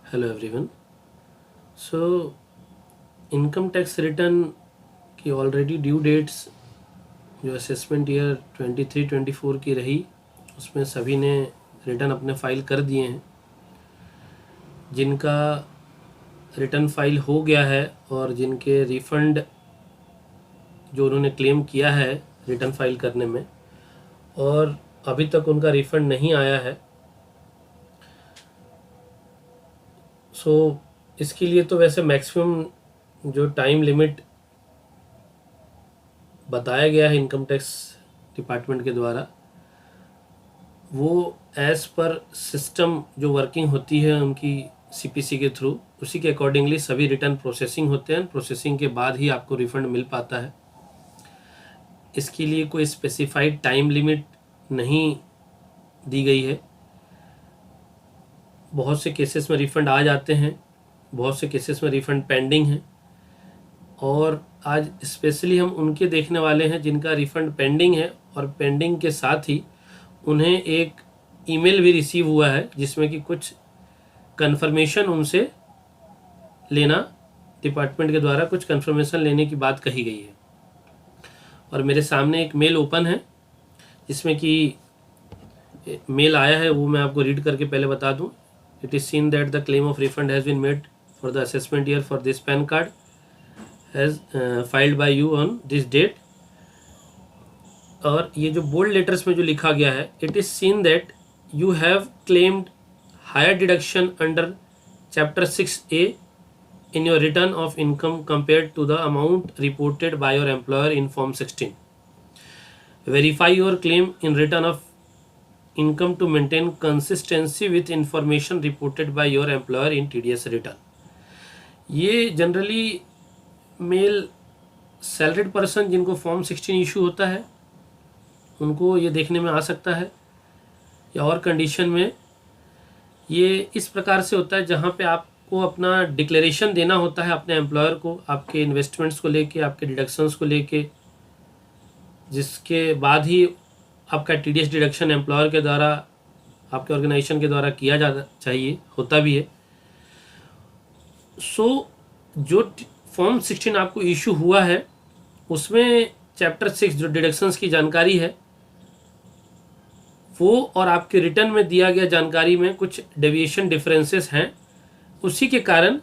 Hello everyone. So income tax return की already due dates जो assessment year 23-24 की रही, उसमें सभी ने रिटर्न अपने फाइल कर दिए हैं। जिनका रिटर्न फाइल हो गया है और जिनके रिफ़ंड जो उन्होंने क्लेम किया है रिटर्न फाइल करने में और अभी तक उनका रिफ़ंड नहीं आया है, इसके लिए तो वैसे मैक्सिमम जो टाइम लिमिट बताया गया है इनकम टैक्स डिपार्टमेंट के द्वारा, वो एज़ पर सिस्टम जो वर्किंग होती है उनकी सीपीसी के थ्रू, उसी के अकॉर्डिंगली सभी रिटर्न प्रोसेसिंग होते हैं। प्रोसेसिंग के बाद ही आपको रिफ़ंड मिल पाता है। इसके लिए कोई स्पेसिफाइड टाइम लिमिट नहीं दी गई है। बहुत से केसेस में रिफ़ंड आ जाते हैं, बहुत से केसेस में रिफ़ंड पेंडिंग है, और आज स्पेशली हम उनके देखने वाले हैं जिनका रिफ़ंड पेंडिंग है और पेंडिंग के साथ ही उन्हें एक ईमेल भी रिसीव हुआ है जिसमें कि कुछ कंफर्मेशन उनसे लेना, डिपार्टमेंट के द्वारा कुछ कंफर्मेशन लेने की बात कही गई है। और मेरे सामने एक मेल ओपन है जिसमें कि मेल आया है, वो मैं आपको रीड करके पहले बता दूं। It is seen that the claim of refund has been made for the assessment year for this PAN card has filed by you on this date. और ये जो बोल्ड लेटर्स में जो लिखा गया है, it is seen that you have claimed higher deduction under chapter 6A in your return of income compared to the amount reported by your employer in Form 16. Verify your claim in return of income to maintain consistency with information reported by your employer in TDS return. ये generally mail salaried person जिनको form 16 issue होता है उनको ये देखने में आ सकता है, या और कंडीशन में ये इस प्रकार से होता है जहाँ पे आपको अपना डिक्लेरेशन देना होता है अपने एम्प्लॉयर को, आपके इन्वेस्टमेंट्स को लेके, आपके डिडक्शंस को लेके, जिसके बाद ही आपका टीडीएस डिडक्शन एम्प्लॉयर के द्वारा, आपके ऑर्गेनाइजेशन के द्वारा किया जाना चाहिए, होता भी है। जो फॉर्म 16 आपको इशू हुआ है उसमें चैप्टर 6 जो डिडक्शंस की जानकारी है वो और आपके रिटर्न में दिया गया जानकारी में कुछ डेविएशन डिफरेंसेस हैं। उसी के कारण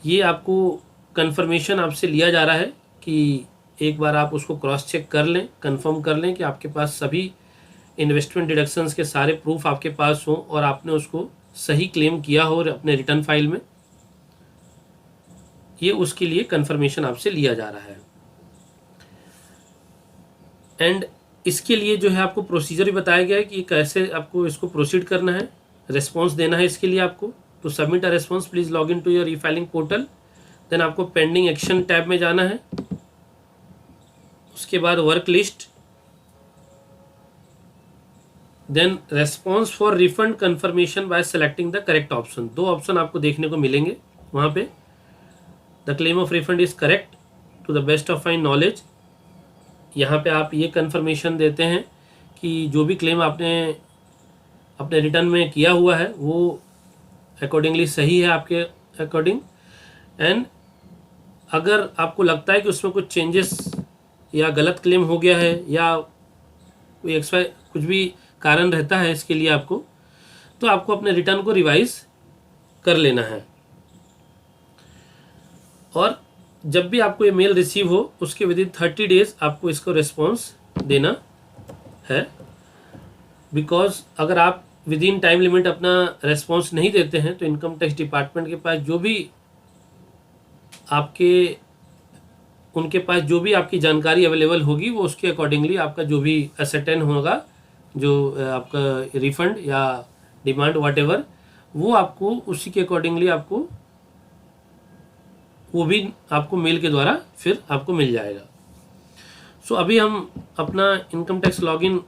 ये आपको कंफर्मेशन आपसे लिया जा रहा है कि एक बार आप उसको क्रॉस चेक कर लें, कंफर्म कर लें कि आपके पास सभी इन्वेस्टमेंट डिडक्शंस के सारे प्रूफ आपके पास हों और आपने उसको सही क्लेम किया हो अपने रिटर्न फाइल में। ये उसके लिए कंफर्मेशन आपसे लिया जा रहा है। एंड इसके लिए जो है आपको प्रोसीजर भी बताया गया है कि कैसे आपको इसको प्रोसीड करना है, रिस्पॉन्स देना है। इसके लिए आपको to submit a response please log in to your e filing portal, then आपको पेंडिंग एक्शन टैब में जाना है, उसके बाद work list, then response for refund confirmation by selecting the correct option. दो ऑप्शन आपको देखने को मिलेंगे वहाँ पे। The claim of refund is correct to the best of my knowledge. यहाँ पे आप ये कंफर्मेशन देते हैं कि जो भी क्लेम आपने अपने रिटर्न में किया हुआ है वो अकॉर्डिंगली सही है आपके अकॉर्डिंग। एंड अगर आपको लगता है कि उसमें कुछ चेंजेस या गलत क्लेम हो गया है या कोई एक्स्ट्रा कुछ भी कारण रहता है इसके लिए आपको, तो आपको अपने रिटर्न को रिवाइज कर लेना है। और जब भी आपको ये मेल रिसीव हो उसके विद इन 30 डेज आपको इसको रिस्पॉन्स देना है। बिकॉज अगर आप विद इन टाइम लिमिट अपना रेस्पॉन्स नहीं देते हैं तो इनकम टैक्स डिपार्टमेंट के पास उनके पास जो भी आपकी जानकारी अवेलेबल होगी वो उसके अकॉर्डिंगली आपका जो भी असर्टेन होगा, जो आपका रिफंड या डिमांड व्हाटएवर, वो आपको उसी के अकॉर्डिंगली आपको वो भी आपको मेल के द्वारा फिर आपको मिल जाएगा। सो अभी हम अपना इनकम टैक्स लॉगिन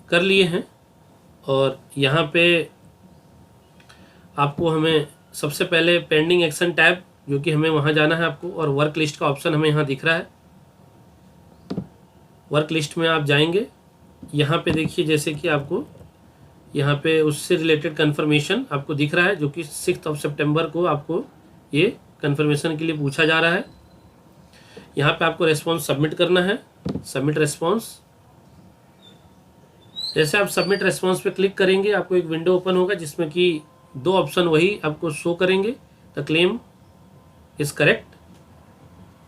कर लिए हैं और यहाँ पे आपको हमें सबसे पहले पेंडिंग एक्शन टैब, जो कि हमें वहाँ जाना है आपको, और वर्क लिस्ट का ऑप्शन हमें यहाँ दिख रहा है। वर्क लिस्ट में आप जाएंगे, यहाँ पे देखिए जैसे कि आपको यहाँ पे उससे रिलेटेड कंफर्मेशन आपको दिख रहा है, जो कि 6 सितंबर को आपको ये कंफर्मेशन के लिए पूछा जा रहा है। यहाँ पे आपको रेस्पॉन्स सबमिट करना है, सबमिट रेस्पॉन्स। जैसे आप सबमिट रेस्पॉन्स पे क्लिक करेंगे आपको एक विंडो ओपन होगा जिसमें कि 2 ऑप्शन वही आपको शो करेंगे, द क्लेम इज़ करेक्ट,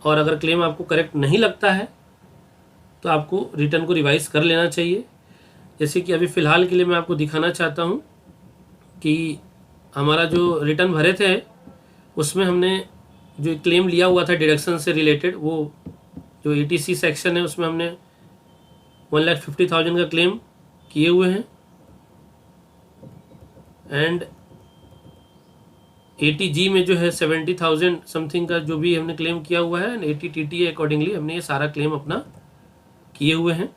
और अगर क्लेम आपको करेक्ट नहीं लगता है तो आपको रिटर्न को रिवाइज कर लेना चाहिए। जैसे कि अभी फ़िलहाल के लिए मैं आपको दिखाना चाहता हूँ कि हमारा जो रिटर्न भरे थे उसमें हमने जो क्लेम लिया हुआ था डिडक्शन से रिलेटेड, वो जो ETC सेक्शन है उसमें हमने 1,50,000 का क्लेम किए हुए हैं, एंड ATG में जो है 70,000 समथिंग का जो भी हमने क्लेम किया हुआ है, एंड ATTT अकॉर्डिंगली हमने ये सारा क्लेम अपना किए हुए हैं।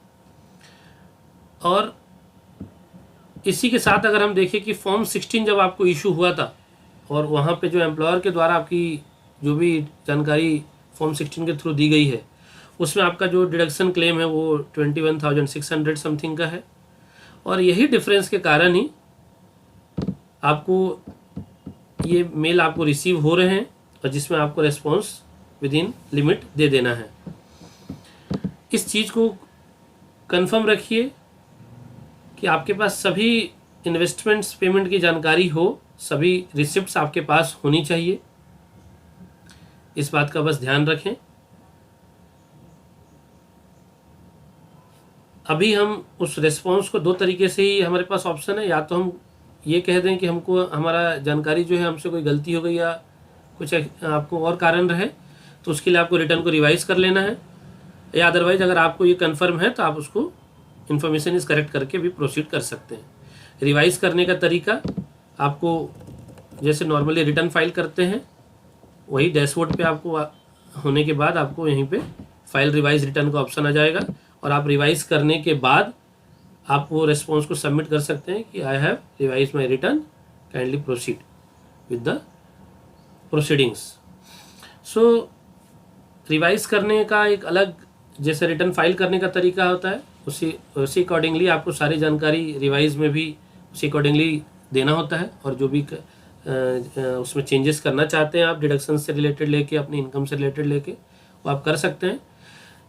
और इसी के साथ अगर हम देखें कि फॉर्म 16 जब आपको इशू हुआ था और वहाँ पे जो एम्प्लॉयर के द्वारा आपकी जो भी जानकारी फॉर्म 16 के थ्रू दी गई है उसमें आपका जो डिडक्शन क्लेम है वो 21,600 समथिंग का है, और यही डिफरेंस के कारण ही आपको ये मेल आपको रिसीव हो रहे हैं और जिसमें आपको रेस्पॉन्स विद इन लिमिट दे देना है। इस चीज़ को कंफर्म रखिए कि आपके पास सभी इन्वेस्टमेंट्स पेमेंट की जानकारी हो, सभी रिसिप्ट्स आपके पास होनी चाहिए, इस बात का बस ध्यान रखें। अभी हम उस रेस्पॉन्स को 2 तरीके से ही हमारे पास ऑप्शन है, या तो हम ये कह दें कि हमको हमारा जानकारी जो है हमसे कोई गलती हो गई या कुछ आपको और कारण रहे तो उसके लिए आपको रिटर्न को रिवाइज कर लेना है, या अदरवाइज अगर आपको ये कंफर्म है तो आप उसको इन्फॉर्मेशन इज करेक्ट करके भी प्रोसीड कर सकते हैं। रिवाइज करने का तरीका आपको जैसे नॉर्मली रिटर्न फाइल करते हैं वही डैशबोर्ड पे आपको होने के बाद आपको यहीं पे फाइल रिवाइज रिटर्न का ऑप्शन आ जाएगा, और आप रिवाइज करने के बाद आप वो रेस्पॉन्स को सबमिट कर सकते हैं कि I have revise my return, kindly proceed with the proceedings. So revise करने का एक अलग जैसे रिटर्न फाइल करने का तरीका होता है, उसी अकॉर्डिंगली आपको सारी जानकारी रिवाइज में भी उसी अकॉर्डिंगली देना होता है, और जो भी उसमें चेंजेस करना चाहते हैं आप डिडक्शन से रिलेटेड लेके अपनी इनकम से रिलेटेड लेके वो आप कर सकते हैं।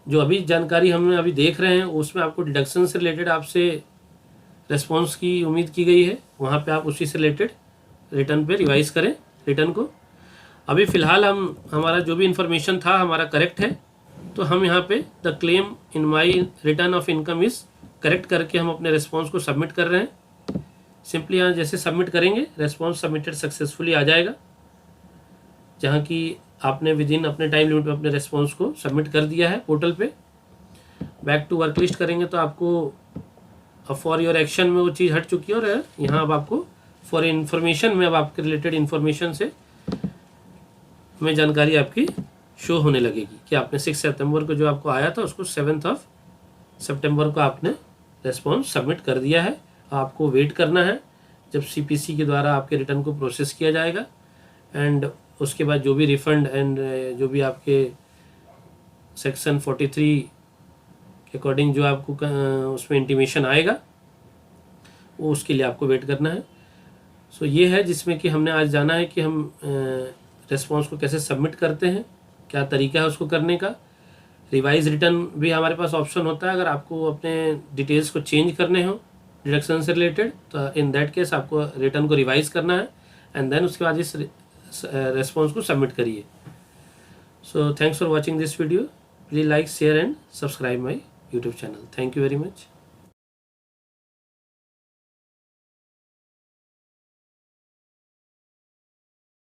जो अभी जानकारी हम अभी देख रहे हैं उसमें आपको डिडक्शन से रिलेटेड आपसे रेस्पॉन्स की उम्मीद की गई है, वहाँ पे आप उसी से रिलेटेड रिटर्न पे रिवाइज करें रिटर्न को। अभी फ़िलहाल हमारा जो भी इंफॉर्मेशन था हमारा करेक्ट है, तो हम यहाँ पे the claim in my return of income is correct करके हम अपने रेस्पॉन्स को सबमिट कर रहे हैं। सिंपली यहाँ जैसे सबमिट करेंगे रेस्पॉन्स सबमिटेड सक्सेसफुली आ जाएगा, जहाँ की आपने विद इन अपने टाइम लिमिट में अपने रेस्पॉन्स को सबमिट कर दिया है पोर्टल पे। बैक टू वर्क लिस्ट करेंगे तो आपको फॉर योर एक्शन में वो चीज़ हट चुकी है, और यहाँ अब आपको फॉर इन्फॉर्मेशन में अब आपके रिलेटेड इन्फॉर्मेशन से में जानकारी आपकी शो होने लगेगी कि आपने 6 सितंबर को जो आपको आया था उसको 7 सितंबर को आपने रेस्पॉन्स सबमिट कर दिया है। आपको वेट करना है जब CPC के द्वारा आपके रिटर्न को प्रोसेस किया जाएगा, एंड उसके बाद जो भी रिफंड एंड जो भी आपके सेक्शन 43 के अकॉर्डिंग जो आपको उसमें इंटीमेशन आएगा वो उसके लिए आपको वेट करना है। सो ये है जिसमें कि हमने आज जाना है कि हम रेस्पॉन्स को कैसे सबमिट करते हैं, क्या तरीका है उसको करने का। रिवाइज रिटर्न भी हमारे पास ऑप्शन होता है, अगर आपको अपने डिटेल्स को चेंज करने हो डिडक्शन से रिलेटेड तो इन दैट केस आपको रिटर्न को रिवाइज करना है, एंड देन उसके बाद इस रेस्पॉन्स को सबमिट करिए। So thanks for watching this video, please like share and subscribe my YouTube channel. Thank you very much.